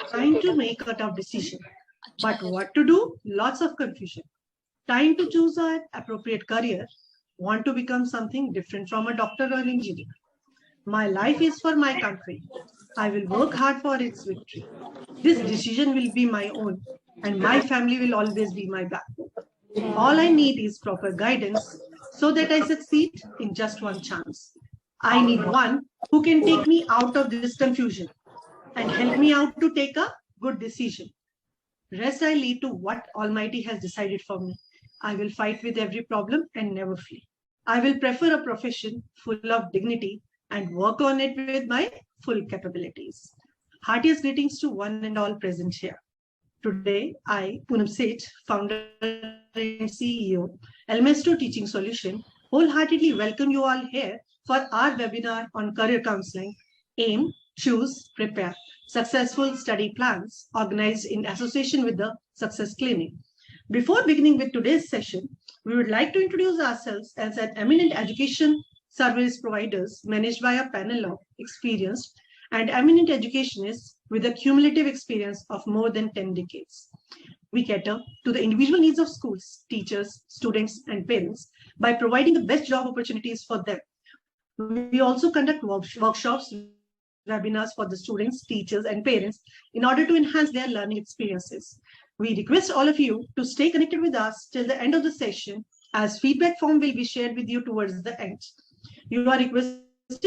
Time to make a tough decision. But what to do? Lots of confusion. Time to choose an appropriate career. Want to become something different from a doctor or an engineer. My life is for my country. I will work hard for its victory. This decision will be my own, and my family will always be my backbone. All I need is proper guidance so that I succeed in just one chance. I need one who can take me out of this confusion and help me out to take a good decision. Rest I leave to what Almighty has decided for me. I will fight with every problem and never flee. I will prefer a profession full of dignity and work on it with my full capabilities. Heartiest greetings to one and all present here. Today, I, 𝗔𝗠𝗖𝗛 𝗖𝗛𝗢𝗢𝗦𝗘 founder and CEO, Maestro Teaching Solutions, wholeheartedly welcome you all here for our webinar on career counseling, Aim, Choose, Prepare, Successful Study Plans, organized in association with the Success Clinic. Before beginning with today's session, we would like to introduce ourselves as an eminent education service providers managed by a panel of experienced and eminent educationists with a cumulative experience of more than 10 decades. We cater to the individual needs of schools, teachers, students, and parents by providing the best job opportunities for them. We also conduct workshops, webinars for the students, teachers, and parents in order to enhance their learning experiences. We request all of you to stay connected with us till the end of the session, as feedback form will be shared with you towards the end. You are requested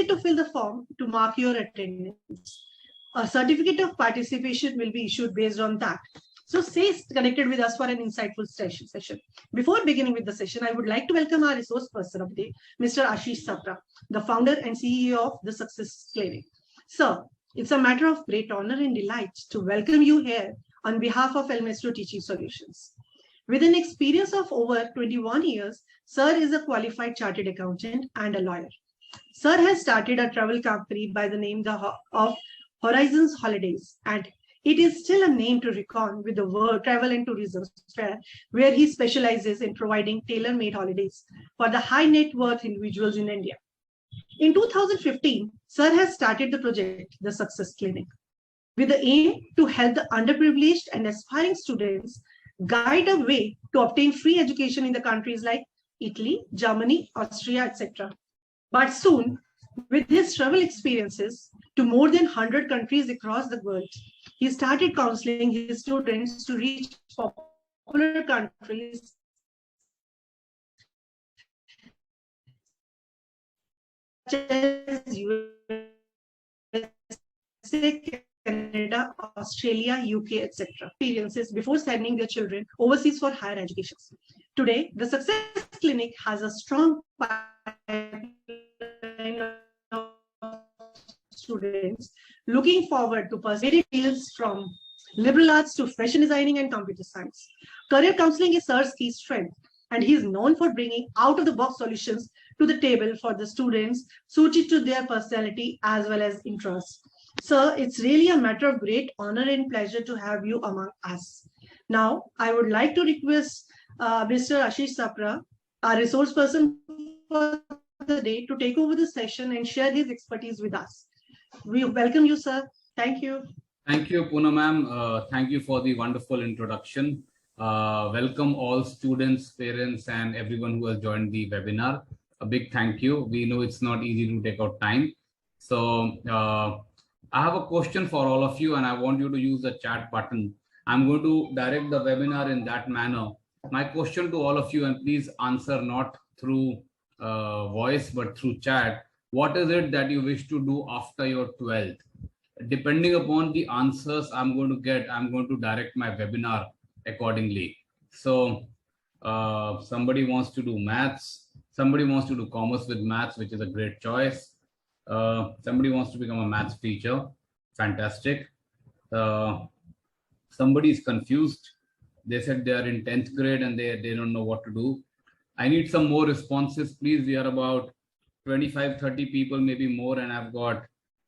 to fill the form to mark your attendance. A certificate of participation will be issued based on that. So stay connected with us for an insightful session. Before beginning with the session, I would like to welcome our resource person of the day, Mr. Ashish Sapra, the founder and CEO of the Success Clinic. Sir, it's a matter of great honor and delight to welcome you here on behalf of Maestro Teaching Solutions. With an experience of over 21 years, Sir is a qualified chartered accountant and a lawyer. Sir has started a travel company by the name of Horizons Holidays, and it is still a name to reckon with the World Travel and Tourism Fair, where he specializes in providing tailor-made holidays for the high net worth individuals in India. In 2015, Sir has started the project, the Success Clinic, with the aim to help the underprivileged and aspiring students guide a way to obtain free education in the countries like Italy, Germany, Austria, etc. But soon, with his travel experiences to more than 100 countries across the world, he started counseling his students to reach popular countries such as USA, Canada, Australia, UK, etc. experiences before sending their children overseas for higher education. Today, the Success Clinic has a strong pipeline of students looking forward to pursue fields from liberal arts to fashion designing and computer science. Career counseling is Sir's key strength, and he is known for bringing out-of-the-box solutions to the table for the students suited to their personality as well as interests. Sir, it's really a matter of great honor and pleasure to have you among us. Now, I would like to request Mr. Ashish Sapra, our resource person for the day, to take over the session and share his expertise with us. We welcome you, sir. Thank you. Thank you, Poona ma'am. Thank you for the wonderful introduction. Welcome all students, parents, and everyone who has joined the webinar. A big thank you. We know it's not easy to take out time. So I have a question for all of you, and I want you to use the chat button. I'm going to direct the webinar in that manner. My question to all of you, and please answer not through voice, but through chat. What is it that you wish to do after your 12th? Depending upon the answers I'm going to get, I'm going to direct my webinar accordingly. So somebody wants to do maths. Somebody wants to do commerce with maths, which is a great choice. Somebody wants to become a maths teacher. Fantastic. Somebody is confused. They said they are in 10th grade and they don't know what to do. I need some more responses, please. We are about 25, 30 people, maybe more, and I've got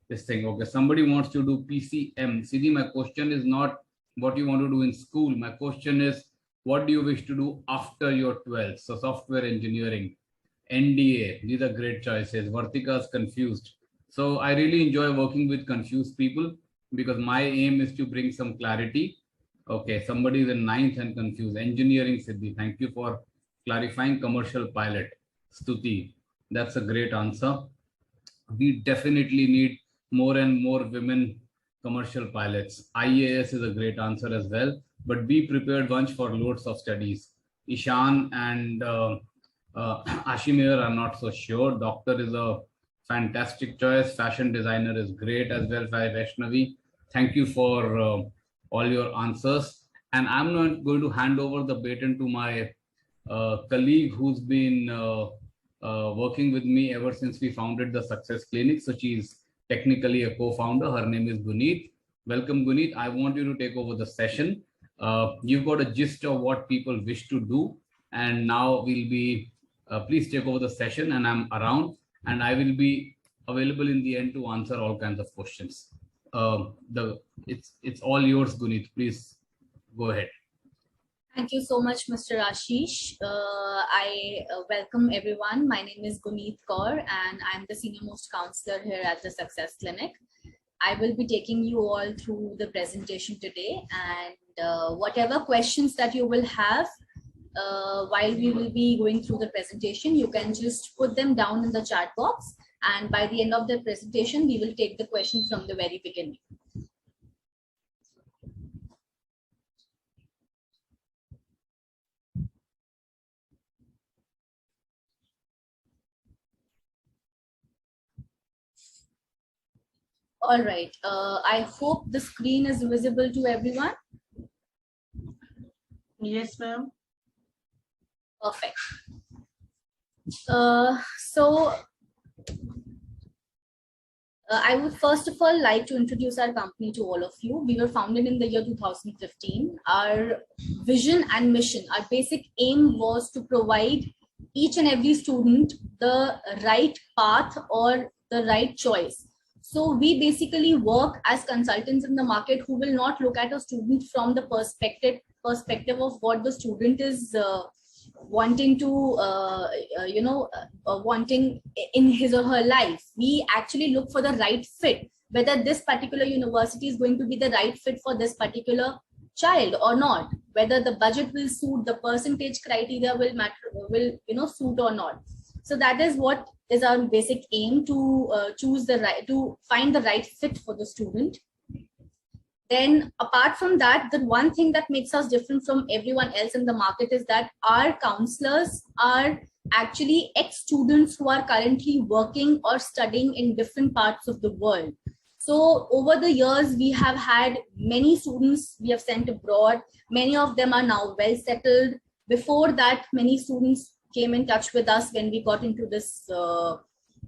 this thing. Okay, somebody wants to do PCM. See, my question is not what you want to do in school. My question is, what do you wish to do after your 12th? So software engineering, NDA, these are great choices. Vartika is confused. So I really enjoy working with confused people because my aim is to bring some clarity. Okay, somebody is in 9th and confused. Engineering, Siddhi, thank you for clarifying. Commercial pilot, Stuti, that's a great answer. We definitely need more and more women commercial pilots. IAS is a great answer as well, but be prepared bunch for loads of studies. Ishan and Ashimir are not so sure. Doctor is a fantastic choice. Fashion designer is great as well. Vaishnavi, thank you for all your answers. And I'm not going to hand over the baton to my colleague who's been working with me ever since we founded the Success Clinic. So she's technically a co-founder. Her name is Gunit. Welcome, Gunit. I want you to take over the session. You've got a gist of what people wish to do. And now we'll be, please take over the session, and I'm around, and I will be available in the end to answer all kinds of questions. It's all yours, Gunit. Please go ahead. Thank you so much, Mr. Ashish. I welcome everyone. My name is 𝗖𝗛𝗢𝗢𝗢𝗢, and I'm the senior most counselor here at the Success Clinic. I will be taking you all through the presentation today, and whatever questions that you will have while we will be going through the presentation, you can just put them down in the chat box, and by the end of the presentation, we will take the question from the very beginning. All right, I hope the screen is visible to everyone. Yes, ma'am. Perfect. I would first of all like to introduce our company to all of you. We were founded in the year 2015. Our vision and mission, our basic aim was to provide each and every student the right path or the right choice. So we basically work as consultants in the market who will not look at a student from the perspective of what the student is wanting to wanting in his or her life. We actually look for the right fit, whether this particular university is going to be the right fit for this particular child or not, whether the budget will suit, the percentage criteria will matter, will suit or not. So that is what is our basic aim, to find the right fit for the student. Then apart from that, the one thing that makes us different from everyone else in the market is that our counselors are actually ex-students who are currently working or studying in different parts of the world. So over the years, we have had many students we have sent abroad. Many of them are now well settled. Before that, many students came in touch with us when we got into this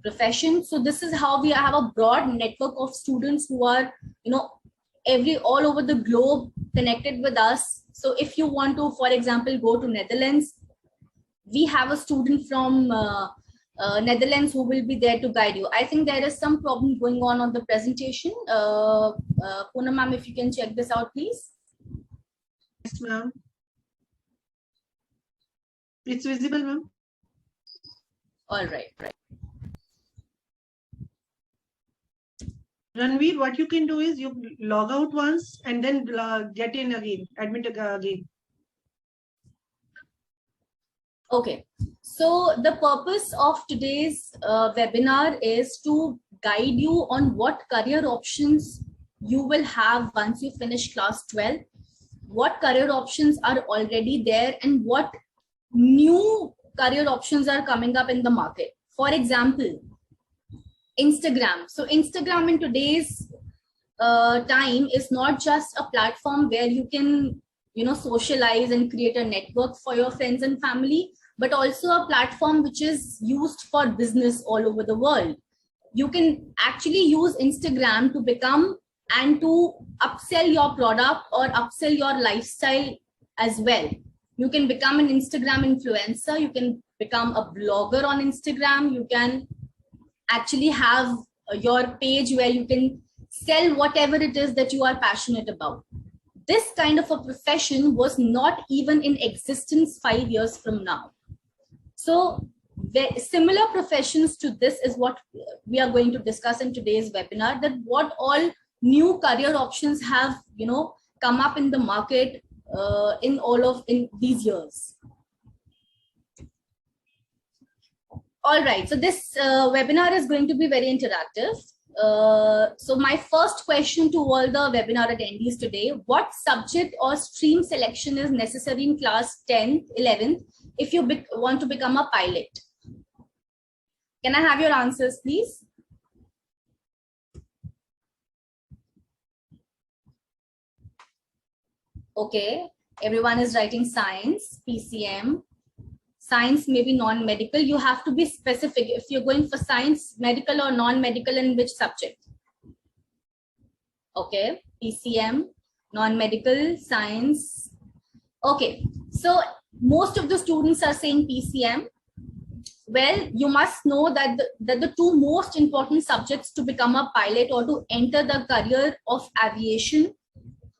profession. So this is how we have a broad network of students who are, all over the globe connected with us. So if you want to, for example, go to Netherlands, we have a student from Netherlands who will be there to guide you. I think there is some problem going on the presentation. Poonam ma'am, if you can check this out, please. Yes, ma'am. It's visible, ma'am. All right. Ranveer, what you can do is you log out once and then get in again, admit again. Okay, so the purpose of today's webinar is to guide you on what career options you will have once you finish class 12, what career options are already there, and what new career options are coming up in the market. For example, Instagram. So Instagram in today's time is not just a platform where you can, socialize and create a network for your friends and family, but also a platform which is used for business all over the world. You can actually use Instagram to become and to upsell your product or upsell your lifestyle as well. You can become an Instagram influencer. You can become a blogger on Instagram. You can actually have your page where you can sell whatever it is that you are passionate about. This kind of a profession was not even in existence 5 years from now. So similar professions to this is what we are going to discuss in today's webinar, that what all new career options have, come up in the market in these years. All right, so this webinar is going to be very interactive. So my first question to all the webinar attendees today: what subject or stream selection is necessary in class 10th, 11th if you want to become a pilot? Can I have your answers, please? Okay, everyone is writing science, PCM. Science may be non-medical. You have to be specific if you're going for science, medical or non-medical, in which subject. Okay, PCM, non-medical, science. Okay, so most of the students are saying PCM. Well, you must know that the two most important subjects to become a pilot or to enter the career of aviation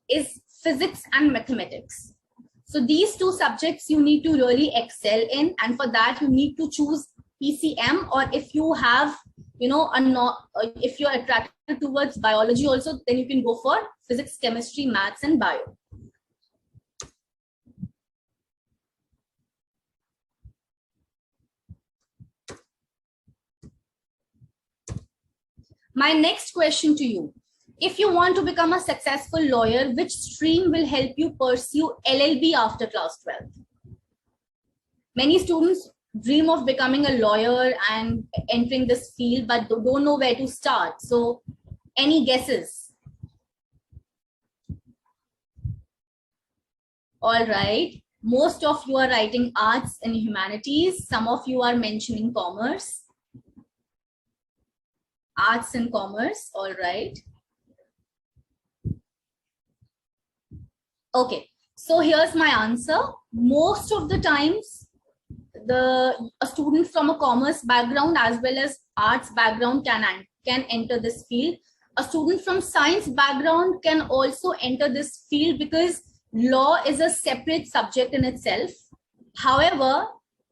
is physics and mathematics. So these two subjects you need to really excel in, and for that you need to choose PCM, or if you have, if you're attracted towards biology also, then you can go for physics, chemistry, maths, and bio. My next question to you: if you want to become a successful lawyer, which stream will help you pursue LLB after class 12? Many students dream of becoming a lawyer and entering this field, but don't know where to start. So any guesses? All right. Most of you are writing arts and humanities. Some of you are mentioning commerce. Arts and commerce. All right. Okay, so here's my answer. Most of the times, a student from a commerce background as well as arts background can enter this field. A student from science background can also enter this field because law is a separate subject in itself. However,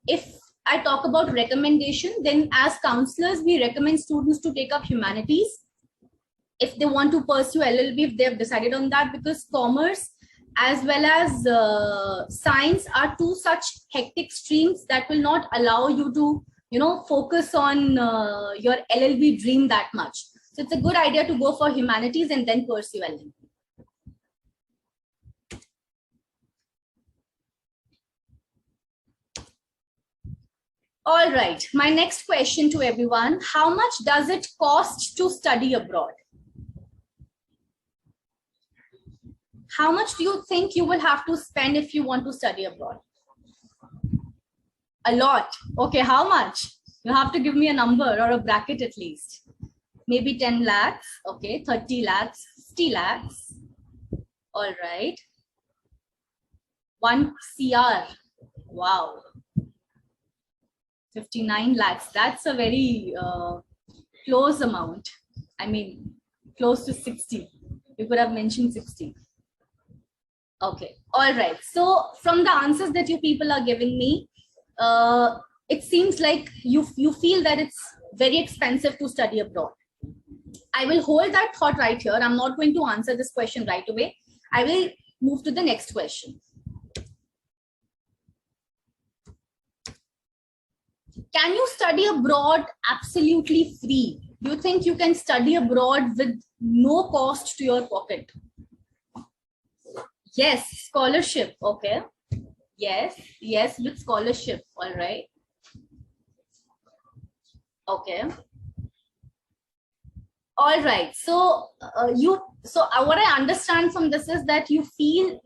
if I talk about recommendation, then as counselors, we recommend students to take up humanities if they want to pursue LLB, if they have decided on that, because commerce as well as science are two such hectic streams that will not allow you to, focus on your LLB dream that much. So it's a good idea to go for humanities and then pursue LLB. All right, my next question to everyone: how much does it cost to study abroad? How much do you think you will have to spend if you want to study abroad? A lot. Okay, how much? You have to give me a number or a bracket at least. Maybe 10 lakhs. Okay, 30 lakhs, 50 lakhs. All right. 1 CR. Wow. 59 lakhs. That's a very close amount. I mean, close to 60. You could have mentioned 60. Okay, all right. So from the answers that you people are giving me, it seems like you feel that it's very expensive to study abroad. I will hold that thought right here. I'm not going to answer this question right away. I will move to the next question. Can you study abroad absolutely free? Do you think you can study abroad with no cost to your pocket? Yes, scholarship. Okay. Yes, with scholarship. All right. Okay. All right. So what I understand from this is that you feel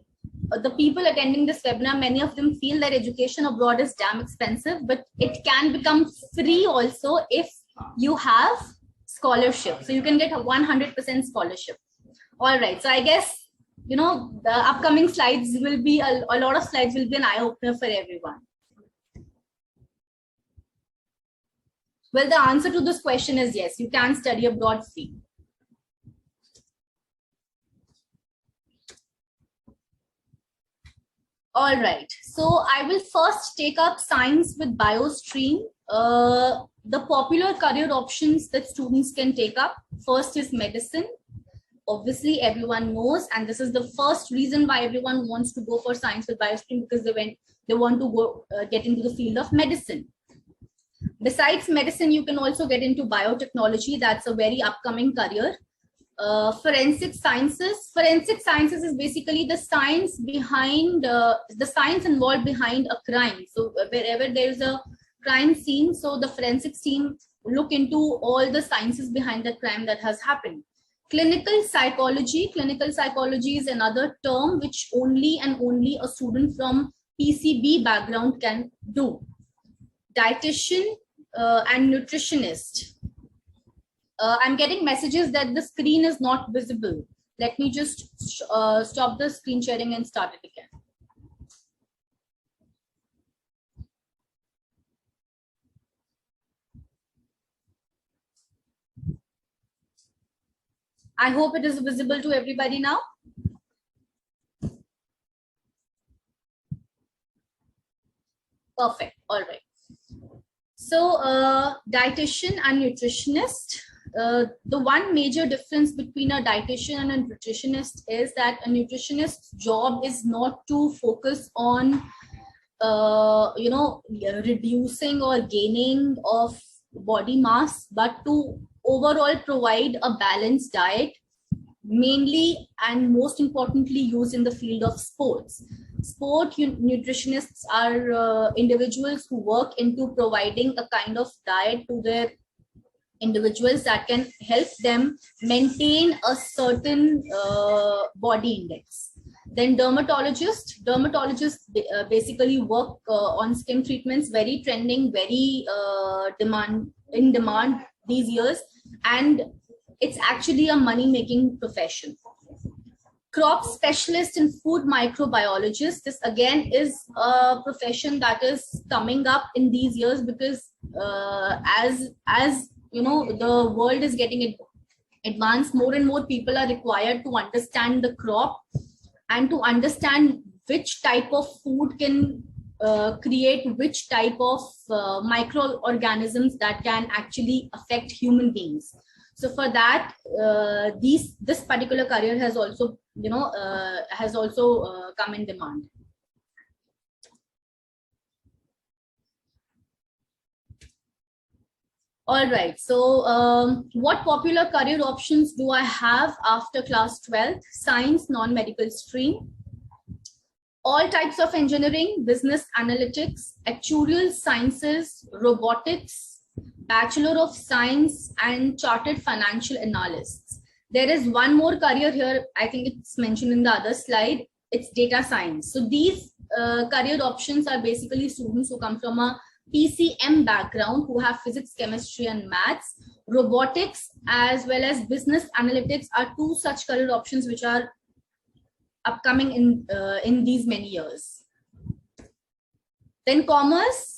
the people attending this webinar, many of them feel that education abroad is damn expensive, but it can become free also if you have scholarship. So you can get a 100% scholarship. All right. So I guess, the upcoming slides will be, a lot of slides will be an eye-opener for everyone. Well, the answer to this question is yes, you can study abroad free. All right, so I will first take up science with bio stream. The popular career options that students can take up: first is medicine, obviously everyone knows, and this is the first reason why everyone wants to go for science with biostream, because they want to go get into the field of medicine. Besides medicine, you can also get into biotechnology. That's a very upcoming career. Forensic sciences. Forensic sciences is basically the science behind the science involved behind a crime. So wherever there is a crime scene, so the forensics team look into all the sciences behind the crime that has happened. Clinical psychology. Clinical psychology is another term which only and only a student from PCB background can do. Dietitian and nutritionist. I'm getting messages that the screen is not visible. Let me just stop the screen sharing and start it again. I hope it is visible to everybody now. Perfect. All right. So dietitian and nutritionist. The one major difference between a dietitian and a nutritionist is that a nutritionist's job is not to focus on reducing or gaining of body mass, but to overall provide a balanced diet, mainly and most importantly used in the field of sports. Sport nutritionists are individuals who work into providing a kind of diet to their individuals that can help them maintain a certain body index. Then dermatologists basically work on skin treatments, very trending, very in demand these years, and it's actually a money-making profession. Crop specialist and food microbiologist. This again is a profession that is coming up in these years because as you know, the world is getting advanced. More and more people are required to understand the crop and to understand which type of food can create which type of microorganisms that can actually affect human beings. So for that, this particular career has also, come in demand. All right. So what popular career options do I have after class 12th? Science, non-medical stream. All types of engineering, business analytics, actuarial sciences, robotics, Bachelor of Science, and chartered financial analysts. There is one more career here. I think it's mentioned in the other slide. It's data science. So these career options are basically students who come from a PCM background, who have physics, chemistry, and maths. Robotics as well as business analytics are two such career options which are upcoming in these many years. Then commerce.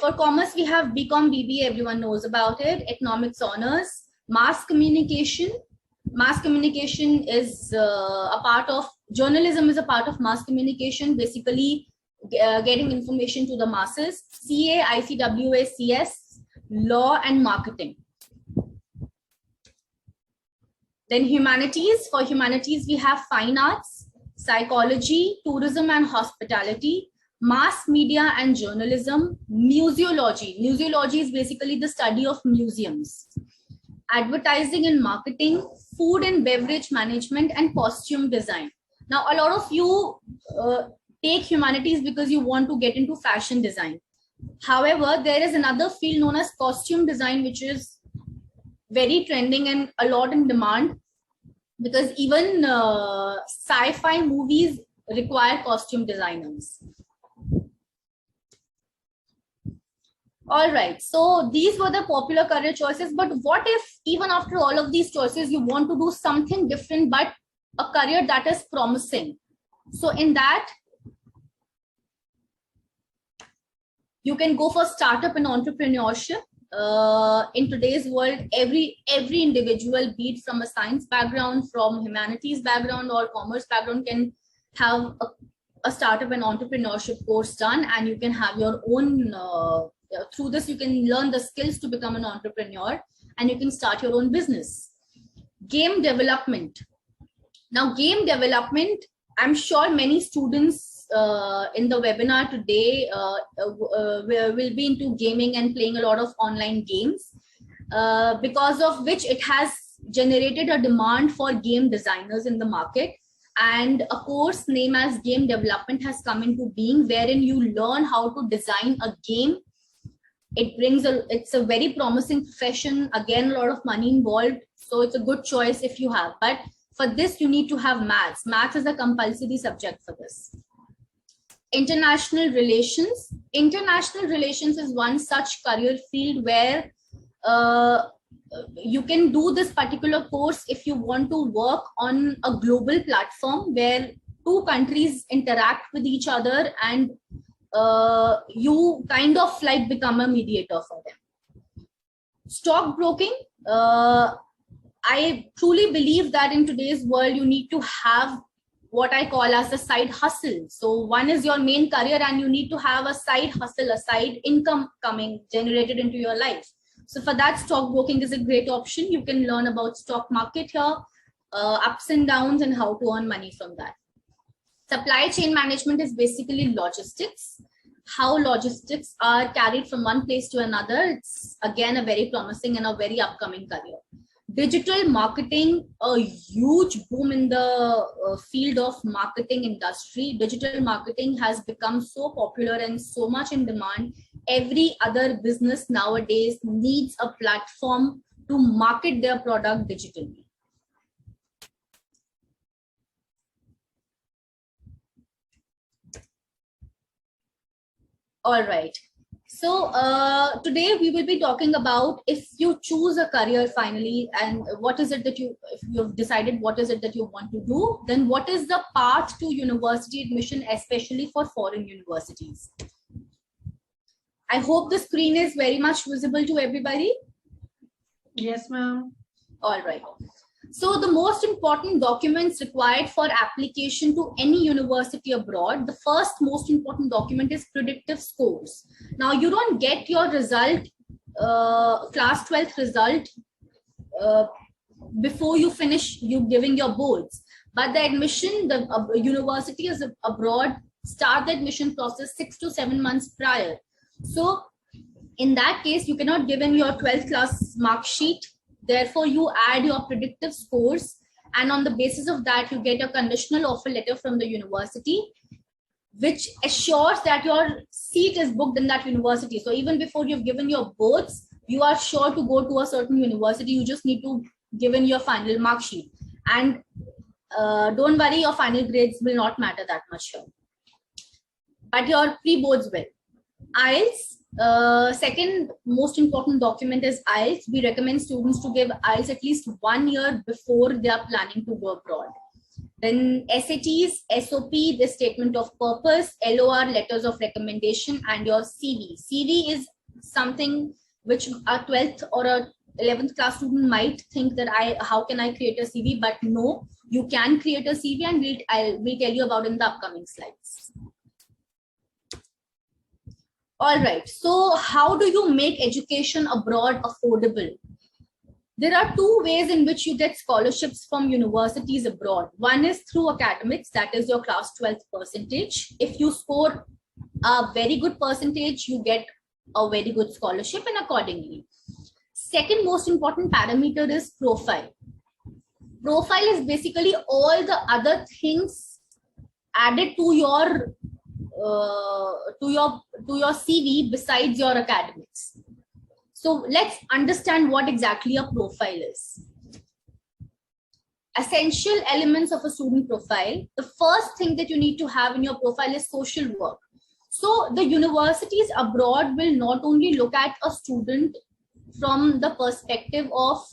For commerce, we have BCom, BBA, everyone knows about it. Economics honors. Mass communication. Mass communication is a part of, journalism is a part of mass communication, basically getting information to the masses. CA, ICWA, CS, law and marketing. Then humanities. For humanities, we have fine arts, psychology, tourism and hospitality, mass media and journalism, museology. Museology is basically the study of museums. Advertising and marketing, food and beverage management, and costume design. Now, a lot of you take humanities because you want to get into fashion design. However, there is another field known as costume design, which is very trending and a lot in demand, because even sci-fi movies require costume designers. All right, so these were the popular career choices, but what if even after all of these choices, you want to do something different, but a career that is promising? So in that, you can go for startup and entrepreneurship. In today's world, every individual, be it from a science background, from humanities background, or commerce background, can have a startup and entrepreneurship course done, and you can have your own, through this you can learn the skills to become an entrepreneur, and you can start your own business. Game development. Now, game development, I'm sure many students in the webinar today will be into gaming and playing a lot of online games, because of which it has generated a demand for game designers in the market. And a course named as game development has come into being, wherein you learn how to design a game. It's a very promising profession. Again, a lot of money involved. So it's a good choice if you have. But for this, you need to have maths. Maths is a compulsory subject for this. International relations. International relations is one such career field where you can do this particular course if you want to work on a global platform where two countries interact with each other, and you kind of like become a mediator for them. Stockbroking. I truly believe that in today's world, you need to have what I call as a side hustle. So one is your main career, and you need to have a side hustle, a side income generated into your life. So for that, stockbroking is a great option. You can learn about stock market here, ups and downs, and how to earn money from that. Supply chain management is basically logistics. How logistics are carried from one place to another. It's again a very promising and a very upcoming career. Digital marketing, a huge boom in the field of marketing industry. Digital marketing has become so popular and so much in demand. Every other business nowadays needs a platform to market their product digitally. All right. So today we will be talking about, if you choose a career finally, and what is it that if you've decided what is it that you want to do, then what is the path to university admission, especially for foreign universities. I hope the screen is very much visible to everybody. Yes, ma'am. All right. So the most important documents required for application to any university abroad, the first most important document is predictive scores. Now, you don't get your result, class 12th result, before you finish giving your boards. But the admission, the university is abroad start the admission process 6 to 7 months prior. So in that case, you cannot give in your 12th class mark sheet. Therefore, you add your predictive scores, and on the basis of that, you get a conditional offer letter from the university, which assures that your seat is booked in that university. So even before you've given your boards, you are sure to go to a certain university. You just need to give in your final mark sheet. And don't worry, your final grades will not matter that much here. But your pre-boards will. IELTS, second most important document is IELTS. We recommend students to give IELTS at least 1 year before they are planning to go abroad. Then SATs, SOP, the statement of purpose, LOR, letters of recommendation, and your CV. CV is something which a 12th or a 11th class student might think that how can I create a CV? But no, you can create a CV, and we'll tell you about in the upcoming slides. All right, so how do you make education abroad affordable? There are two ways in which you get scholarships from universities abroad. One is through academics, that is your class 12th percentage. If you score a very good percentage, you get a very good scholarship, and accordingly. Second most important parameter is profile. Profile is basically all the other things added to your CV besides your academics. So let's understand what exactly a profile is. Essential elements of a student profile. The first thing that you need to have in your profile is social work. So the universities abroad will not only look at a student from the perspective of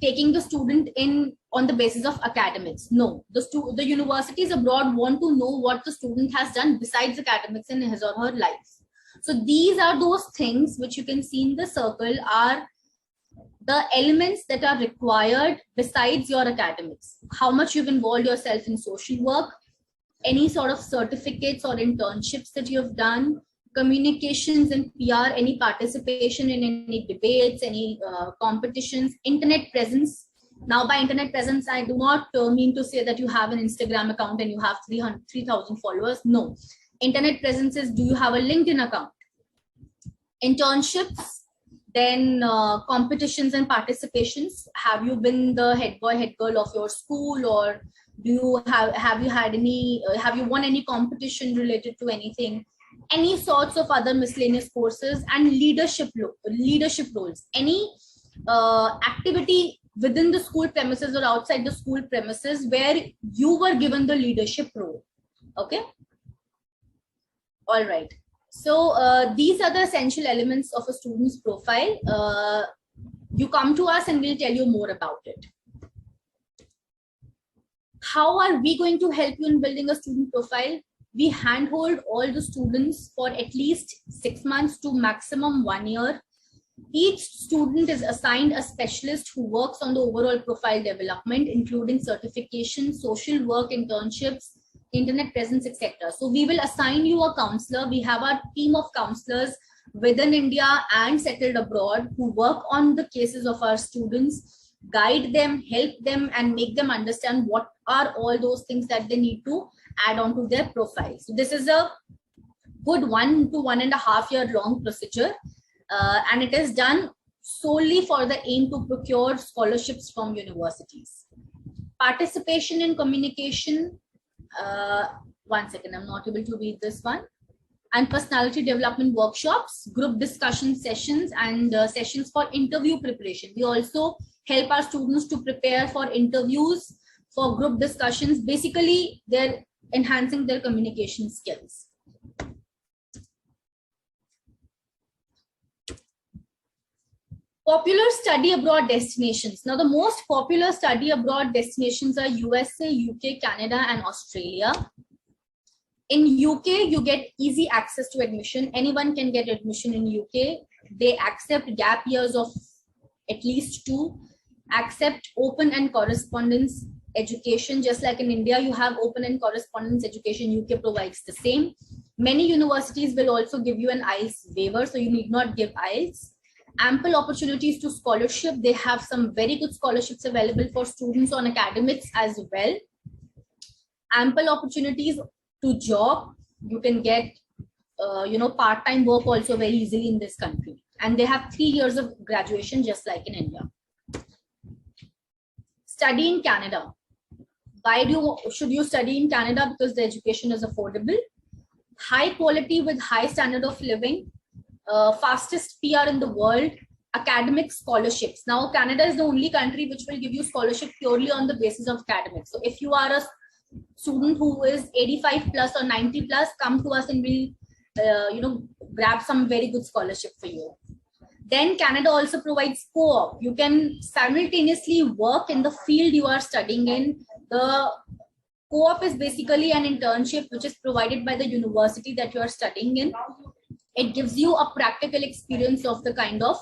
taking the student in on the basis of academics. No, the universities abroad want to know what the student has done besides academics in his or her life. So these are those things which you can see in the circle are the elements that are required besides your academics. How much you've involved yourself in social work, any sort of certificates or internships that you've done, communications and PR, any participation in any debates, any competitions, internet presence. Now by internet presence, I do not mean to say that you have an Instagram account and you have 3,000 followers. No. Internet presence is, do you have a LinkedIn account? Internships, then competitions and participations. Have you been the head boy, head girl of your school, or do you have you had any, have you won any competition related to anything? Any sorts of other miscellaneous courses, and leadership roles. Any activity within the school premises or outside the school premises where you were given the leadership role. Okay. All right. So these are the essential elements of a student's profile. You come to us and we'll tell you more about it. How are we going to help you in building a student profile? We handhold all the students for at least 6 months to maximum 1 year. Each student is assigned a specialist who works on the overall profile development, including certification, social work, internships, internet presence, etc. So we will assign you a counselor. We have our team of counselors within India and settled abroad who work on the cases of our students, guide them, help them, and make them understand what are all those things that they need to add on to their profile. So this is a good 1 to 1.5 year long procedure, and it is done solely for the aim to procure scholarships from universities. Participation in communication, one second, I'm not able to read this one, and personality development workshops, group discussion sessions, and sessions for interview preparation. We also help our students to prepare for interviews, for group discussions. Basically, they're enhancing their communication skills. Popular study abroad destinations. Now, the most popular study abroad destinations are USA, UK, Canada, and Australia. In UK, you get easy access to admission. Anyone can get admission in UK. They accept gap years of at least 2, accept open and correspondence education. Just like in India, you have open and correspondence education. UK provides the same. Many universities will also give you an IELTS waiver, so you need not give IELTS. Ample opportunities to scholarship. They have some very good scholarships available for students on academics as well. Ample opportunities to job. You can get, part-time work also very easily in this country. And they have 3 years of graduation, just like in India. Study in Canada. Why should you study in Canada? Because the education is affordable, high quality with high standard of living, fastest PR in the world, academic scholarships. Now, Canada is the only country which will give you scholarship purely on the basis of academics. So if you are a student who is 85 plus or 90 plus, come to us and we'll, grab some very good scholarship for you. Then Canada also provides co-op. You can simultaneously work in the field you are studying in. The co-op is basically an internship which is provided by the university that you are studying in. It gives you a practical experience of the kind of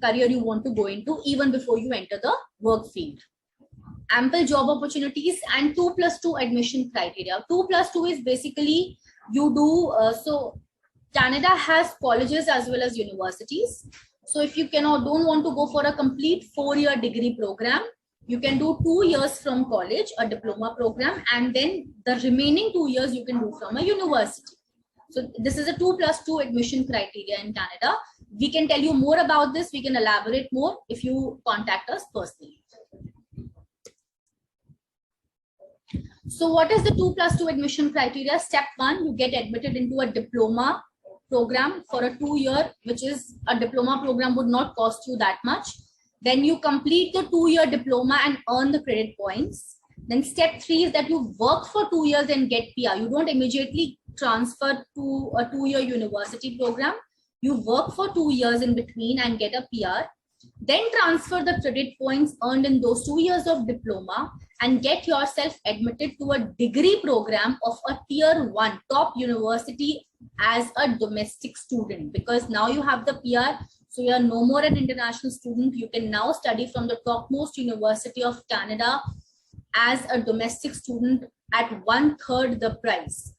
career you want to go into even before you enter the work field. Ample job opportunities and 2+2 admission criteria. 2+2 is basically you do, so Canada has colleges as well as universities. So if you don't want to go for a complete 4-year degree program, you can do 2 years from college, a diploma program, and then the remaining 2 years you can do from a university. So this is a 2+2 admission criteria in Canada. We can tell you more about this. We can elaborate more if you contact us personally. So what is the 2+2 admission criteria? Step 1, you get admitted into a diploma program for a 2-year, which is a diploma program would not cost you that much. Then you complete the 2-year diploma and earn the credit points. Then step 3 is that you work for 2 years and get PR. You don't immediately transfer to a 2-year university program. You work for 2 years in between and get a PR. Then transfer the credit points earned in those 2 years of diploma and get yourself admitted to a degree program of a tier 1 top university as a domestic student, because now you have the PR. So you are no more an international student. You can now study from the topmost university of Canada as a domestic student at 1/3 the price.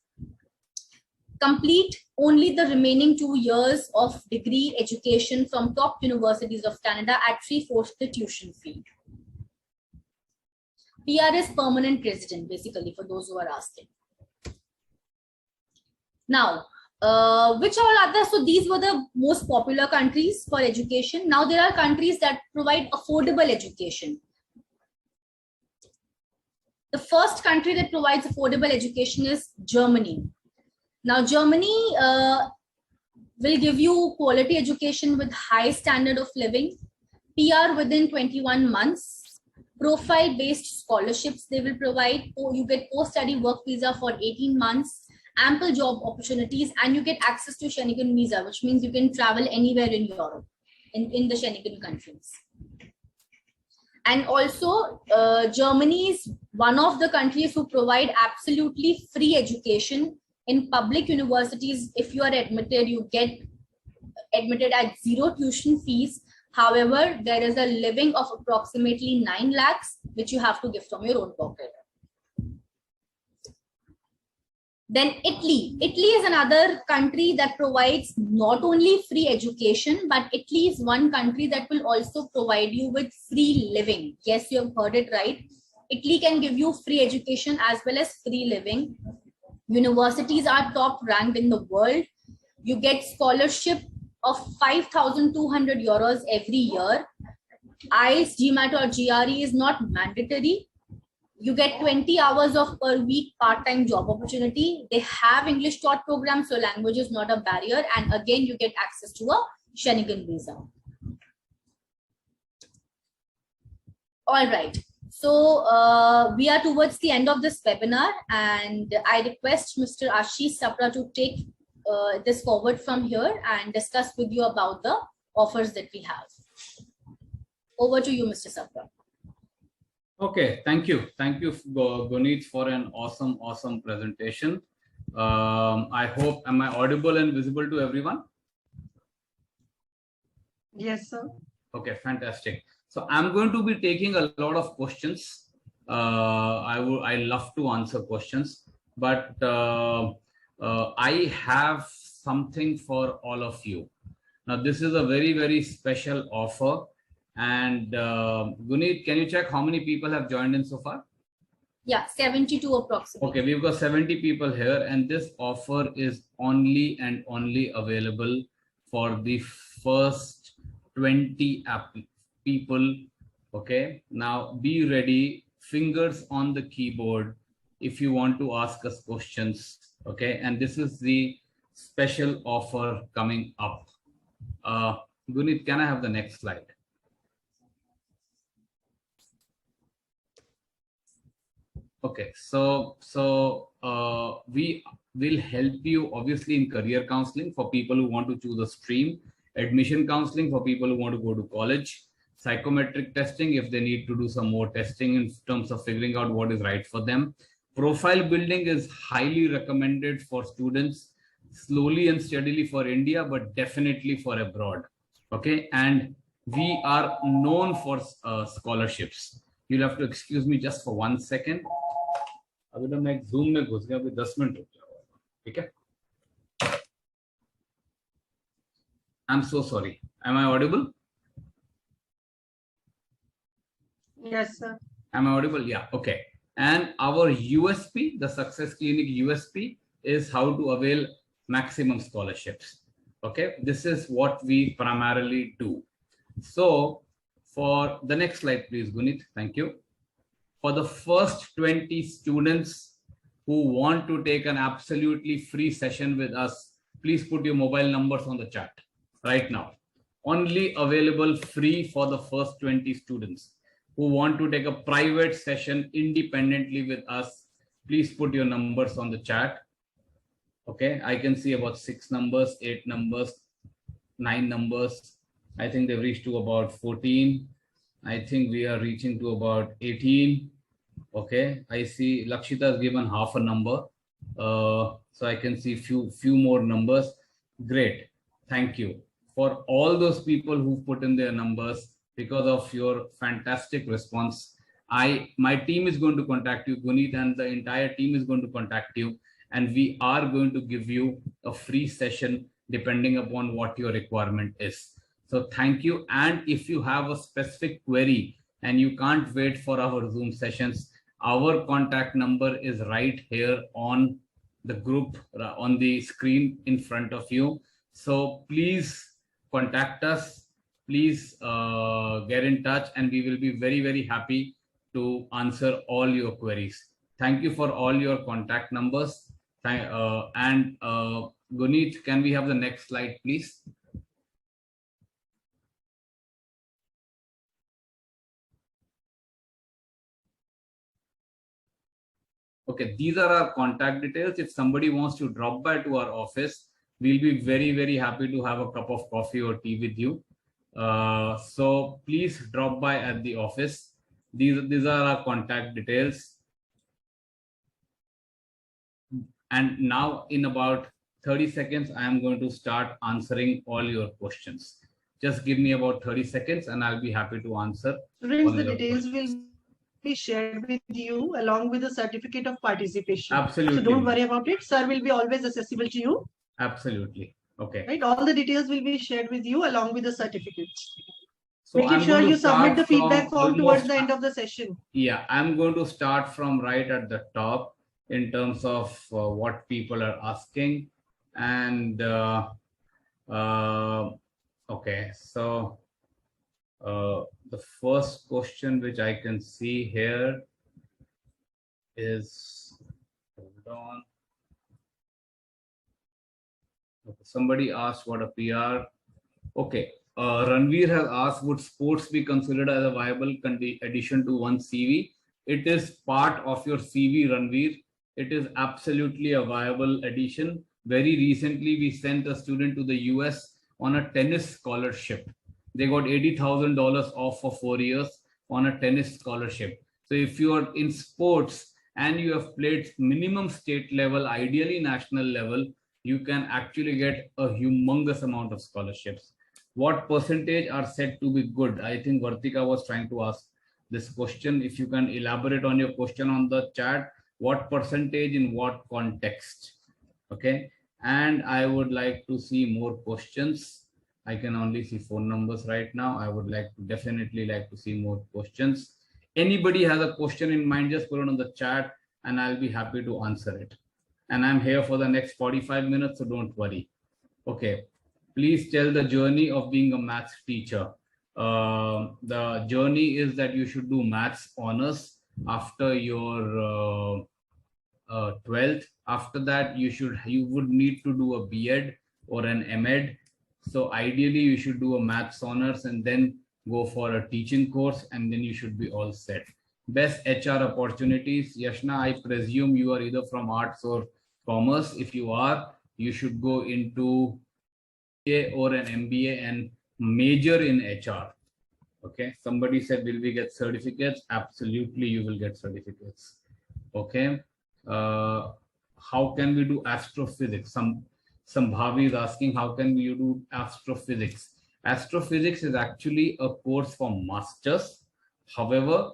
Complete only the remaining 2 years of degree education from top universities of Canada at free for the tuition fee. PR is permanent resident, basically, for those who are asking. Now, which all other, so these were the most popular countries for education. Now there are countries that provide affordable education. The first country that provides affordable education is Germany. Now, Germany will give you quality education with high standard of living, PR within 21 months, profile-based scholarships they will provide, or you get post-study work visa for 18 months, ample job opportunities, and you get access to Schengen visa, which means you can travel anywhere in Europe, in the Schengen countries. And also, Germany is one of the countries who provide absolutely free education in public universities. If you are admitted, you get admitted at 0 tuition fees. However, there is a living of approximately 9 lakhs, which you have to give from your own pocket. Then Italy. Italy is another country that provides not only free education, but Italy is one country that will also provide you with free living. Yes, you have heard it right. Italy can give you free education as well as free living. Universities are top ranked in the world. You get scholarship of 5,200 euros every year. IELTS, GMAT or GRE is not mandatory. You get 20 hours of per week part-time job opportunity. They have English taught programs, so language is not a barrier. And again, you get access to a Schengen visa. All right. So we are towards the end of this webinar, and I request Mr. Ashish Sapra to take this forward from here and discuss with you about the offers that we have. Over to you, Mr. Sapra. Okay, thank you. Thank you, Gunit, for an awesome presentation. I hope, am I audible and visible to everyone? Yes, sir. Okay, fantastic. So I'm going to be taking a lot of questions. I love to answer questions, but I have something for all of you. Now, this is a very special offer. And Gunit, can you check how many people have joined in so far? Yeah, 72 approximately. Okay, we've got 70 people here, and this offer is only and only available for the first 20 people. Okay, now be ready, fingers on the keyboard if you want to ask us questions. Okay, and this is the special offer coming up. Gunit, can I have the next slide? Okay, so we will help you obviously in career counseling for people who want to choose a stream, admission counseling for people who want to go to college, psychometric testing if they need to do some more testing in terms of figuring out what is right for them. Profile building is highly recommended for students, slowly and steadily for India, but definitely for abroad. Okay, and we are known for scholarships. You'll have to excuse me just for 1 second. अभी तो मैं Zoom में घुस गया, अभी 10 minute रुक जाओ, ठीक है? I'm so sorry. Am I audible? Yes, sir. Am I audible? Yeah. Okay. And our USP, the Success Clinic USP, is how to avail maximum scholarships. Okay. This is what we primarily do. So for the next slide, please, Gunit. Thank you. For the first 20 students who want to take an absolutely free session with us, please put your mobile numbers on the chat right now. Only available free for the first 20 students who want to take a private session independently with us. Please put your numbers on the chat. Okay, I can see about 6 numbers, 8 numbers, 9 numbers. I think they've reached to about 14. I think we are reaching to about 18. Okay, I see Lakshita has given half a number. So I can see few more numbers. Great. Thank you for all those people who put in their numbers. Because of your fantastic response, my team is going to contact you, Gunit, and the entire team is going to contact you, and we are going to give you a free session depending upon what your requirement is. So thank you. And if you have a specific query and you can't wait for our Zoom sessions, our contact number is right here on the group, on the screen in front of you. So please contact us. Please get in touch, and we will be very, very happy to answer all your queries. Thank you for all your contact numbers. Gunit, can we have the next slide, please? Okay, these are our contact details. If somebody wants to drop by to our office, we'll be very, very happy to have a cup of coffee or tea with you. So please drop by at the office. These are our contact details. And now in about 30 seconds, I am going to start answering all your questions. Just give me about 30 seconds and I'll be happy to answer. Students, the details will be shared with you along with the certificate of participation. Absolutely. So don't worry about it. Sir will be always accessible to you. Absolutely. Okay. Right. All the details will be shared with you along with the certificates. So making sure you submit the feedback form towards the end of the session. Yeah, I'm going to start from right at the top in terms of what people are asking. And okay, so the first question which I can see here is, hold on. Okay, somebody asked what a PR. Okay. Ranveer has asked, would sports be considered as a viable addition to one's CV? It is part of your CV, Ranveer. It is absolutely a viable addition. Very recently, we sent a student to the US on a tennis scholarship. They got $80,000 off for 4 years on a tennis scholarship. So if you are in sports and you have played minimum state level, ideally national level, you can actually get a humongous amount of scholarships. What percentage are said to be good? I think Vartika was trying to ask this question. If you can elaborate on your question on the chat, what percentage in what context? Okay. And I would like to see more questions. I can only see phone numbers right now. I would definitely like to see more questions. Anybody has a question in mind, just put it on the chat and I'll be happy to answer it. And I'm here for the next 45 minutes, so don't worry. Okay. Please tell the journey of being a maths teacher. The journey is that you should do maths honors after your 12th. After that, you would need to do a B.Ed or an M.Ed. So ideally, you should do a maths honors and then go for a teaching course, and then you should be all set. Best HR opportunities. Yashna, I presume you are either from arts or commerce. If you are, you should go into or an MBA and major in HR. Okay. Somebody said, will we get certificates? Absolutely, you will get certificates. Okay. How can we do astrophysics? Some Bhavi is asking, how can we do astrophysics? Astrophysics is actually a course for masters. However,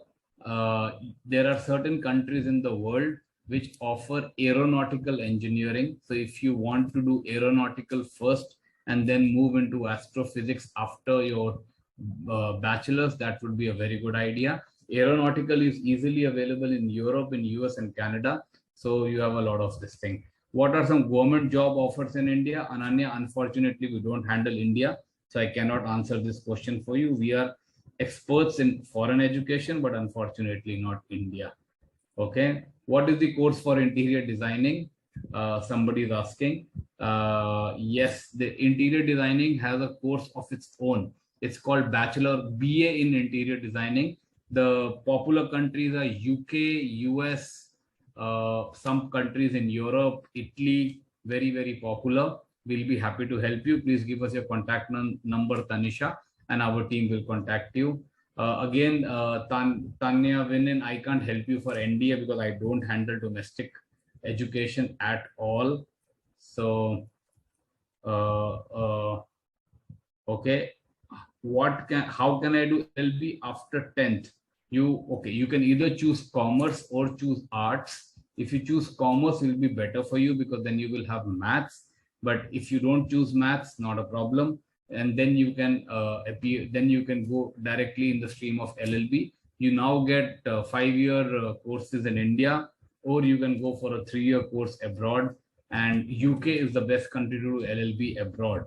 there are certain countries in the world which offer aeronautical engineering. So if you want to do aeronautical first and then move into astrophysics after your bachelor's, that would be a very good idea. Aeronautical is easily available in Europe, in US and Canada. So you have a lot of this thing. What are some government job offers in India? Ananya, unfortunately, we don't handle India. So I cannot answer this question for you. We are experts in foreign education, but unfortunately not India. Okay. What is the course for interior designing? Somebody is asking. Yes, the interior designing has a course of its own. It's called Bachelor BA in Interior Designing. The popular countries are UK, US, some countries in Europe, Italy, very, very popular. We'll be happy to help you. Please give us your contact number, Tanisha, and our team will contact you. Again, Tanya Vinin, I can't help you for NDA because I don't handle domestic education at all. So, okay. How can I do LB after 10th? You can either choose commerce or choose arts. If you choose commerce, it will be better for you because then you will have maths. But if you don't choose maths, not a problem. And then you can then you can go directly in the stream of LLB. You now get 5-year courses in India, or you can go for a 3-year course abroad. And UK is the best country to do LLB abroad.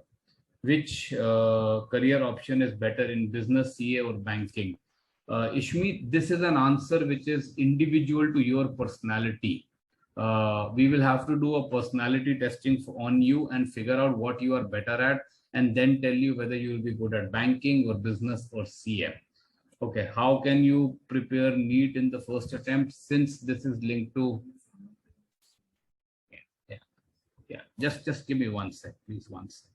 Which career option is better in business, CA, or banking? Ishmi, this is an answer which is individual to your personality. We will have to do a personality testing on you and figure out what you are better at, and then tell you whether you will be good at banking or business or CA. Okay, how can you prepare NEET in the first attempt, since this is linked to... Yeah. Just give me 1 sec, please, 1 sec.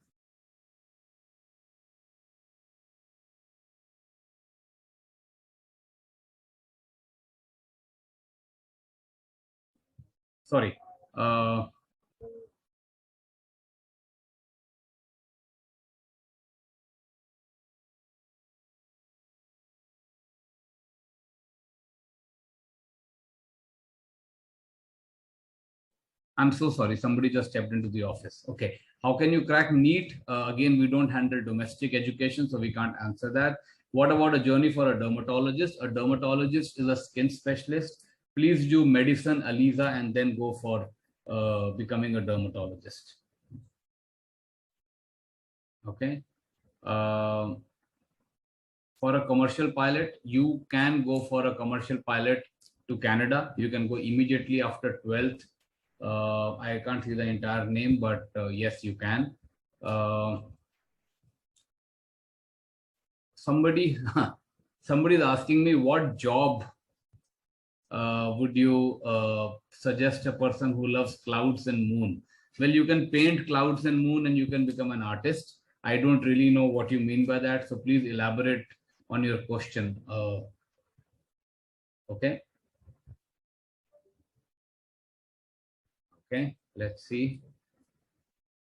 Sorry. I'm so sorry. Somebody just stepped into the office. Okay. How can you crack NEET? Again, we don't handle domestic education, so we can't answer that. What about a journey for a dermatologist? A dermatologist is a skin specialist. Please do medicine, ALISA, and then go for becoming a dermatologist. Okay. For a commercial pilot, you can go for a commercial pilot to Canada. You can go immediately after 12th. I can't see the entire name, but yes, you can. Somebody is asking me, what job would you suggest a person who loves clouds and moon? Well, you can paint clouds and moon and you can become an artist. I don't really know what you mean by that, so please elaborate on your question. Okay. Okay, let's see.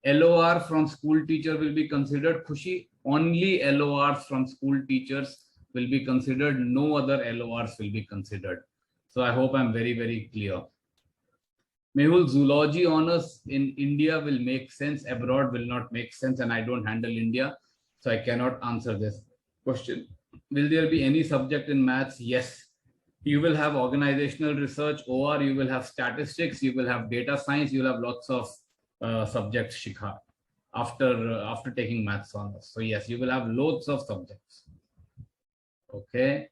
LOR from school teacher will be considered. Khushi, only LORs from school teachers will be considered. No other LORs will be considered. So I hope I'm very, very clear. Mehul, zoology honors in India will make sense. Abroad will not make sense, and I don't handle India, so I cannot answer this question. Will there be any subject in maths? Yes. You will have organizational research, OR, you will have statistics, you will have data science, you will have lots of subjects, Shikha, after taking maths honors. So yes, you will have loads of subjects. Okay,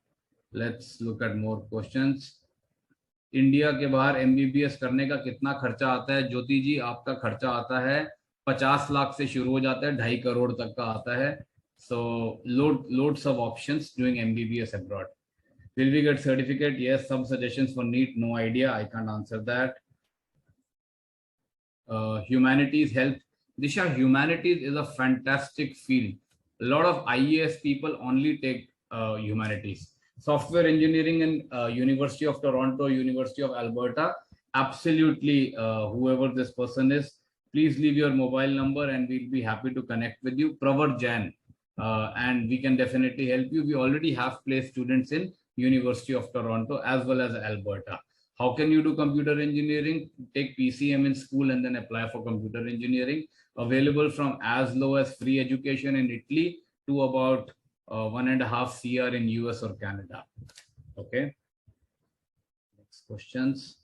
let's look at more questions. India के बाहर MBBS करने का कितना खर्चा आता है? ज्योति जी, आपका खर्चा आता है 50 लाख से शुरू हो जाता है, 2.5 करोड़ तक का आता है. So loads of options doing MBBS abroad. Will we get certificate? Yes. Some suggestions for NEET? No idea. I can't answer that. Humanities, health. Disha, humanities is a fantastic field. A lot of IAS people only take humanities. Software engineering in University of Toronto, University of Alberta. Absolutely, whoever this person is, please leave your mobile number and we'll be happy to connect with you. Pravar Jain. And we can definitely help you. We already have placed students in University of Toronto as well as Alberta. How can you do computer engineering? Take PCM in school and then apply for computer engineering. Available from as low as free education in Italy to about 1.5 CR in US or Canada. Okay. Next questions.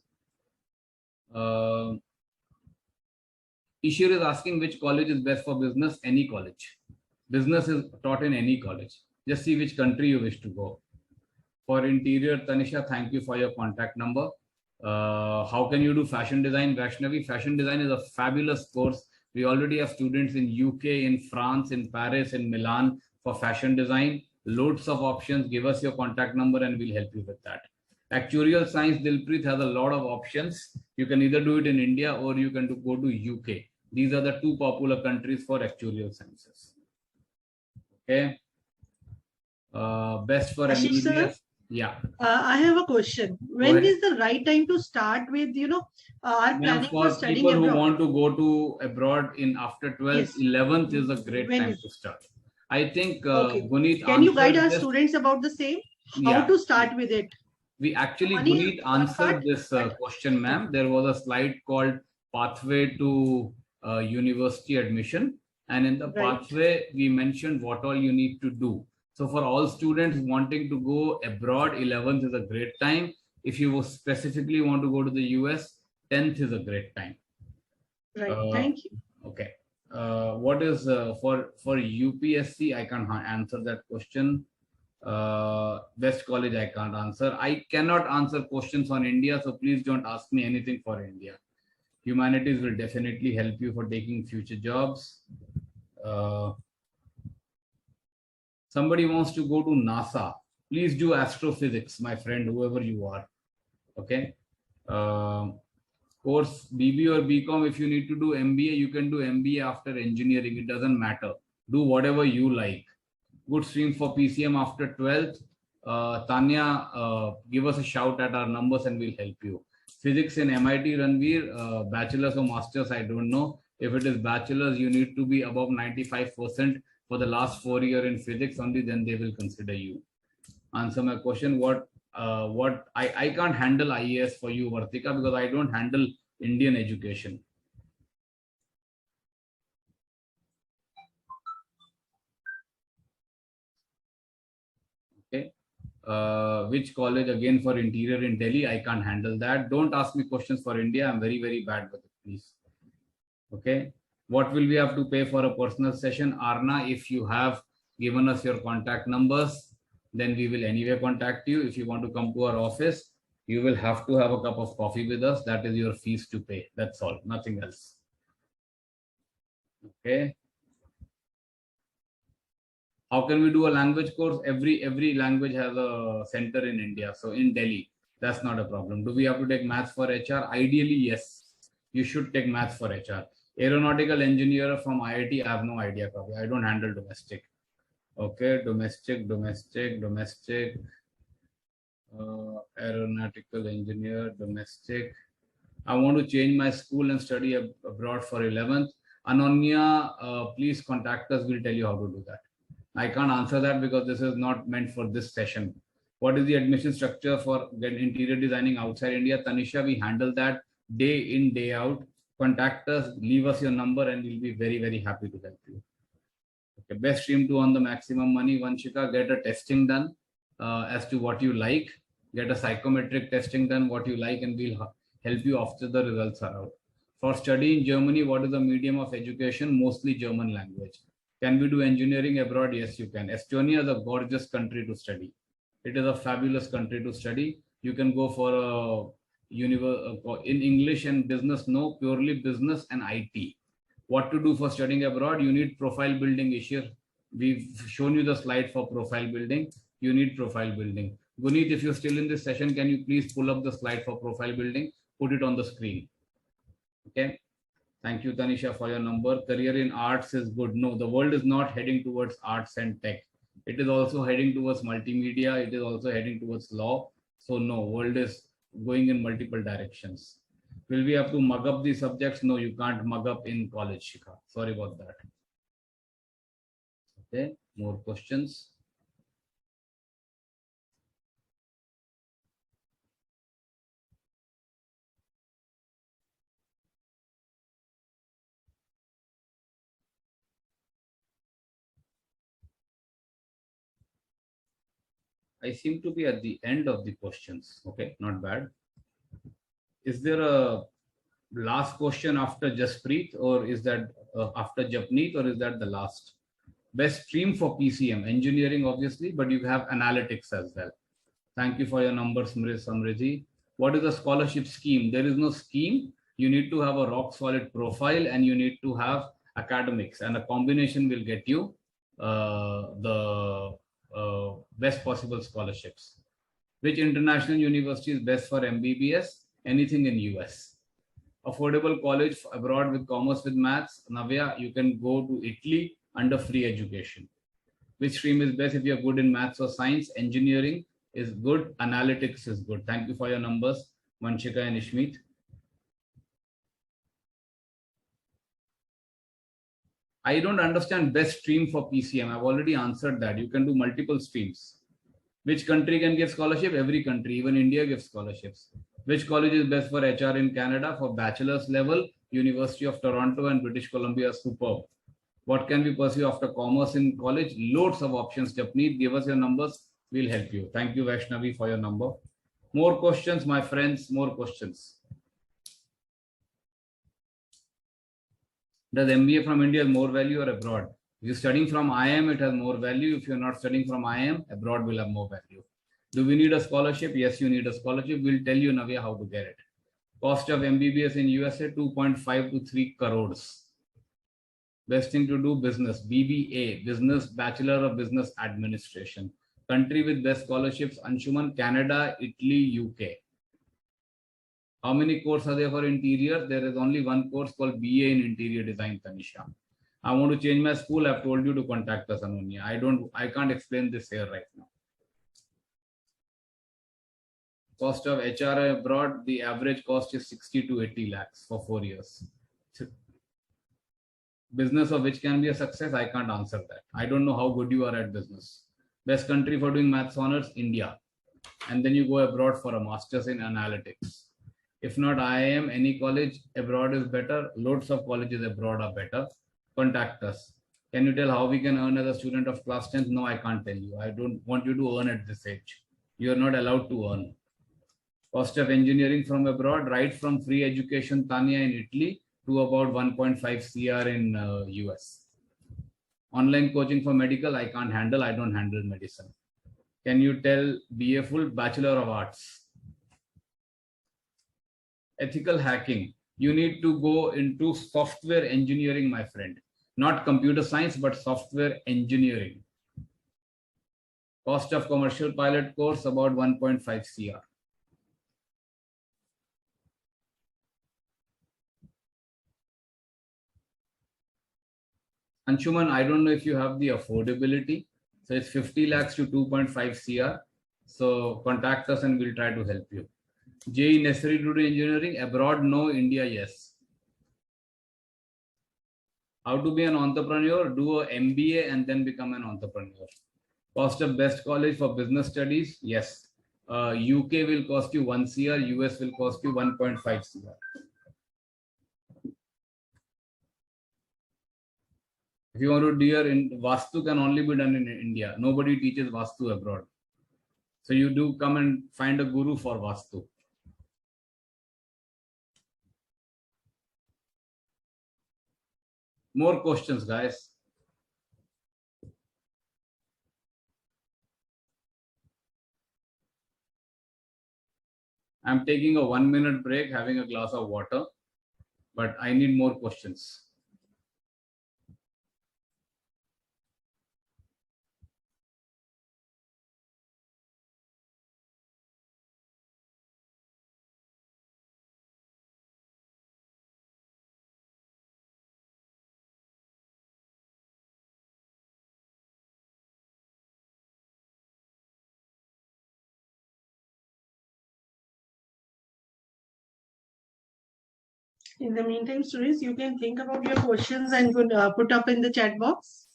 Ishir is asking which college is best for business. Any college. Business is taught in any college. Just see which country you wish to go. For interior, Tanisha, thank you for your contact number. How can you do fashion design? Vaishnavi, fashion design is a fabulous course. We already have students in UK, in France, in Paris, in Milan for fashion design. Loads of options. Give us your contact number and we'll help you with that. Actuarial science, Dilpreet, has a lot of options. You can either do it in India or you can go to UK. These are the 2 popular countries for actuarial sciences. Okay. Best for Ashish, MBBS. sir? Yeah. I have a question. When is the right time to start with, our planning for studying people abroad? Who want to go to abroad in after 12th, yes. 11th is a great time to start. I think okay. Guneet, can you guide our students about the same? How to start with it? We actually, Money Gunit answered part, this but- question, ma'am. There was a slide called Pathway to University Admission. And in the Right. pathway, we mentioned what all you need to do. So for all students wanting to go abroad, 11th is a great time. If you specifically want to go to the US, 10th is a great time. Right. Thank you. Okay. What is for UPSC? I can't answer that question. Best college I can't answer. I cannot answer questions on India, so please don't ask me anything for India. Humanities will definitely help you for taking future jobs. Somebody wants to go to NASA. Please do astrophysics, my friend, whoever you are. Okay. Course BB or BCom, if you need to do MBA, you can do MBA after engineering. It doesn't matter. Do whatever you like. Good stream for PCM after 12th. Tanya, give us a shout at our numbers and we'll help you. Physics in MIT, Ranveer, bachelor's or master's, I don't know. If it is bachelor's, you need to be above 95% for the last 4 years in physics, only then they will consider you. Answer my question. I can't handle IAS for you, Vartika, because I don't handle Indian education. Okay. Which college again for interior in Delhi? I can't handle that. Don't ask me questions for India. I'm very, very bad with it, please. Okay. What will we have to pay for a personal session? Arna, if you have given us your contact numbers, then we will anyway contact you. If you want to come to our office, you will have to have a cup of coffee with us. That is your fees to pay. That's all, nothing else. Okay. How can we do a language course? Every language has a center in India. So in Delhi, that's not a problem. Do we have to take maths for HR? Ideally, yes. You should take maths for HR. Aeronautical engineer from IIT, I have no idea. I don't handle domestic. Okay, domestic. Aeronautical engineer, domestic. I want to change my school and study abroad for 11th. Ananya, please contact us. We'll tell you how to do that. I can't answer that because this is not meant for this session. What is the admission structure for interior designing outside India? Tanisha, we handle that day in, day out. Contact us, leave us your number, and we'll be very, very happy to help you. Okay, best stream to earn the maximum money. Vanshika, get a testing done as to what you like. Get a psychometric testing done, what you like, and we'll help you after the results are out. For study in Germany, what is the medium of education? Mostly German language. Can we do engineering abroad? Yes, you can. Estonia is a gorgeous country to study. It is a fabulous country to study. You can go for a in English and business, no, purely business and IT. What to do for studying abroad? You need profile building, Ishir. We've shown you the slide for profile building. You need profile building. Gunit, if you're still in this session, can you please pull up the slide for profile building? Put it on the screen. Okay. Thank you, Tanisha, for your number. Career in arts is good. No, the world is not heading towards arts and tech. It is also heading towards multimedia. It is also heading towards law. So no, world is going in multiple directions. Will we have to mug up these subjects? No, you can't mug up in college, Shikha. Sorry about that. Okay, more questions. I seem to be at the end of the questions. Okay, not bad. Is there a last question after Jaspreet, or is that after Japneet, or is that the last? Best stream for PCM, engineering obviously, but you have analytics as well. Thank you for your number, Samriddhi. What is the scholarship scheme? There is no scheme. You need to have a rock solid profile and you need to have academics, and a combination will get you the best possible scholarships. Which international university is best for MBBS? Anything in US. Affordable college abroad with commerce with maths. Navya, you can go to Italy under free education. Which stream is best if you're good in maths or science? Engineering is good. Analytics is good. Thank you for your numbers, Vanshika and Ishmeet. I don't understand best stream for PCM. I've already answered that. You can do multiple streams. Which country can give scholarship? Every country, even India gives scholarships. Which college is best for HR in Canada? For bachelor's level, University of Toronto and British Columbia, superb. What can we pursue after commerce in college? Loads of options. Japneet, give us your numbers. We'll help you. Thank you, Vaishnavi, for your number. More questions, my friends, more questions. Does MBA from India have more value or abroad? If you're studying from IIM, it has more value. If you're not studying from IIM, abroad will have more value. Do we need a scholarship? Yes, you need a scholarship. We'll tell you, Navya, how to get it. Cost of MBBS in USA, 2.5 to 3 crores. Best thing to do, business. BBA, Business Bachelor of Business Administration. Country with best scholarships, Anshuman, Canada, Italy, UK. How many courses are there for interior? There is only one course called BA in Interior Design, Tanisha. I want to change my school. I've told you to contact us, Anunya. I can't explain this here right now. Cost of HR abroad, the average cost is 60 to 80 lakhs for 4 years. Business of which can be a success, I can't answer that. I don't know how good you are at business. Best country for doing maths honors, India. And then you go abroad for a master's in analytics. If not IIM, any college abroad is better. Loads of colleges abroad are better. Contact us. Can you tell how we can earn as a student of class 10th? No, I can't tell you. I don't want you to earn at this age. You are not allowed to earn. Cost of engineering from abroad, right from free education, Tanya, in Italy to about 1.5 CR in US. Online coaching for medical, I can't handle. I don't handle medicine. Can you tell BA full Bachelor of Arts? Ethical hacking. You need to go into software engineering, my friend. Not computer science, but software engineering. Cost of commercial pilot course, about 1.5 CR. Anshuman, I don't know if you have the affordability. So it's 50 lakhs to 2.5 CR. So contact us and we'll try to help you. JEE necessary to do engineering? Abroad, no. India, yes. How to be an entrepreneur? Do a MBA and then become an entrepreneur. Cost of best college for business studies? Yes. UK will cost you 1 CR. US will cost you 1.5 CR. If you want to do your Vastu can only be done in India. Nobody teaches Vastu abroad. So you do come and find a guru for Vastu. More questions, guys. I'm taking a 1-minute break, having a glass of water, but I need more questions. In the meantime, students, you can think about your questions and put up in the chat box.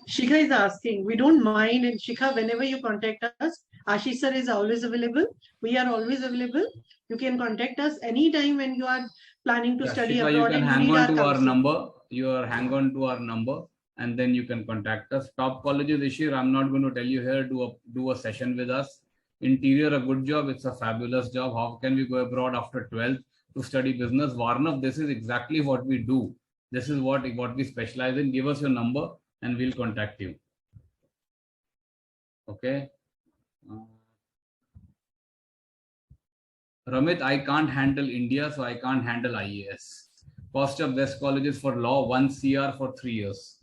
Shikha is asking, we don't mind, and Shikha, whenever you contact us, Ashish sir is always available. We are always available. You can contact us anytime when you are planning to study Shikha, abroad. you can hang on to our number. Hang on to our number, and then you can contact us. Top colleges this year, I'm not going to tell you here. Do a session with us. Interior, a good job. It's a fabulous job. How can we go abroad after 12th to study business? Varnav, this is exactly what we do. This is what we specialize in. Give us your number and we'll contact you. Okay. Ramit, I can't handle India, so I can't handle IAS. Cost of best colleges for law, 1 CR for 3 years.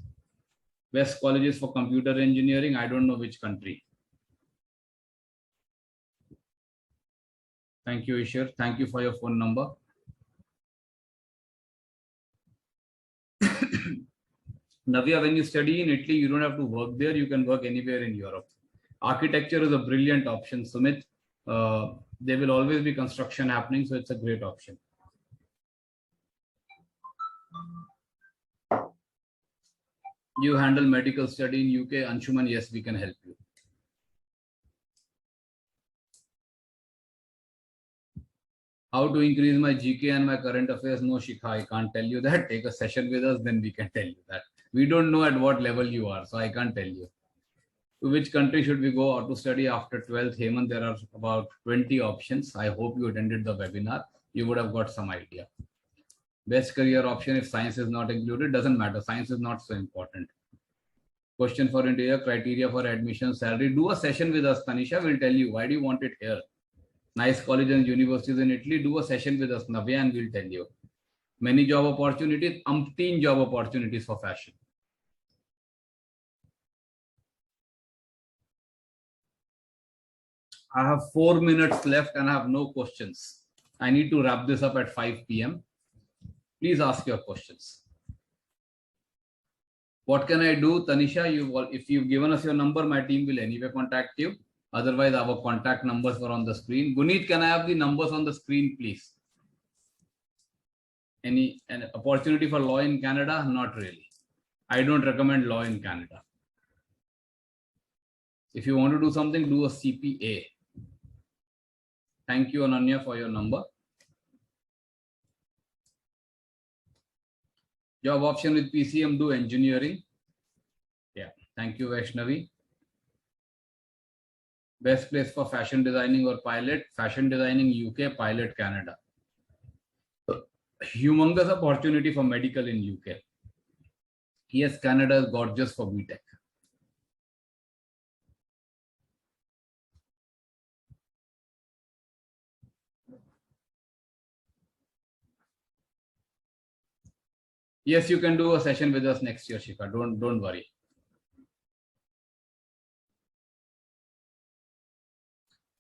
Best colleges for computer engineering, I don't know which country. Thank you, Ishir. Thank you for your phone number. Navya, when you study in Italy, you don't have to work there. You can work anywhere in Europe. Architecture is a brilliant option, Sumit. There will always be construction happening, so it's a great option. You handle medical study in UK, Anshuman. Yes, we can help you. How to increase my GK and my current affairs? No, Shikha, I can't tell you that. Take a session with us, then we can tell you that. We don't know at what level you are, so I can't tell you. To which country should we go or to study after 12th? Hemant, there are about 20 options. I hope you attended the webinar. You would have got some idea. Best career option if science is not included, doesn't matter. Science is not so important. Question for India, criteria for admission, salary. Do a session with us, Tanisha. We'll tell you why do you want it here. Nice colleges and universities in Italy. Do a session with us, Navya, and we'll tell you. Many job opportunities, umpteen job opportunities for fashion. I have 4 minutes left and I have no questions. I need to wrap this up at 5 p.m. Please ask your questions. What can I do? Tanisha, if you've given us your number, my team will anyway contact you. Otherwise, our contact numbers were on the screen. Guneet, can I have the numbers on the screen, please? An opportunity for law in Canada? Not really. I don't recommend law in Canada. If you want to do something, do a CPA. Thank you, Ananya, for your number. Job option with PCM, do engineering. Yeah, thank you, Vaishnavi. Best place for fashion designing or pilot, fashion designing UK, pilot Canada. Humongous opportunity for medical in UK. Yes, Canada is gorgeous for BTech. Yes, you can do a session with us next year, Shikha. Don't worry.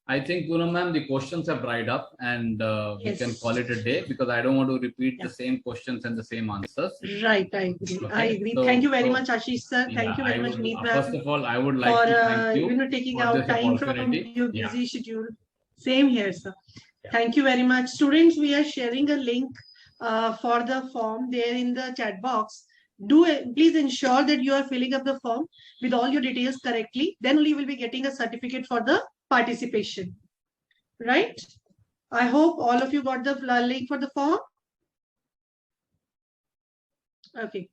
I think, Poonam ma'am, the questions have dried up and we can call it a day because I don't want to repeat the same questions and the same answers. Right, I agree. Okay. I agree. Thank you very much, Ashish sir. Thank you very much, Meet ma'am. First of all, I would like to thank you taking for out this time from opportunity. your busy schedule. Same here, sir. Yeah. Thank you very much. Students, we are sharing a link for the form there in the chat box. Please ensure that you are filling up the form with all your details correctly. Then only you will be getting a certificate for the participation. Right? I hope all of you got the link for the form. Okay.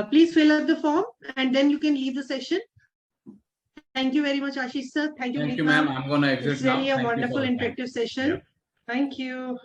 Please fill up the form and then you can leave the session. Thank you very much, Ashish sir. Thank you, ma'am. I'm going to exit it's now. It's really a wonderful interactive session. Yeah. Thank you.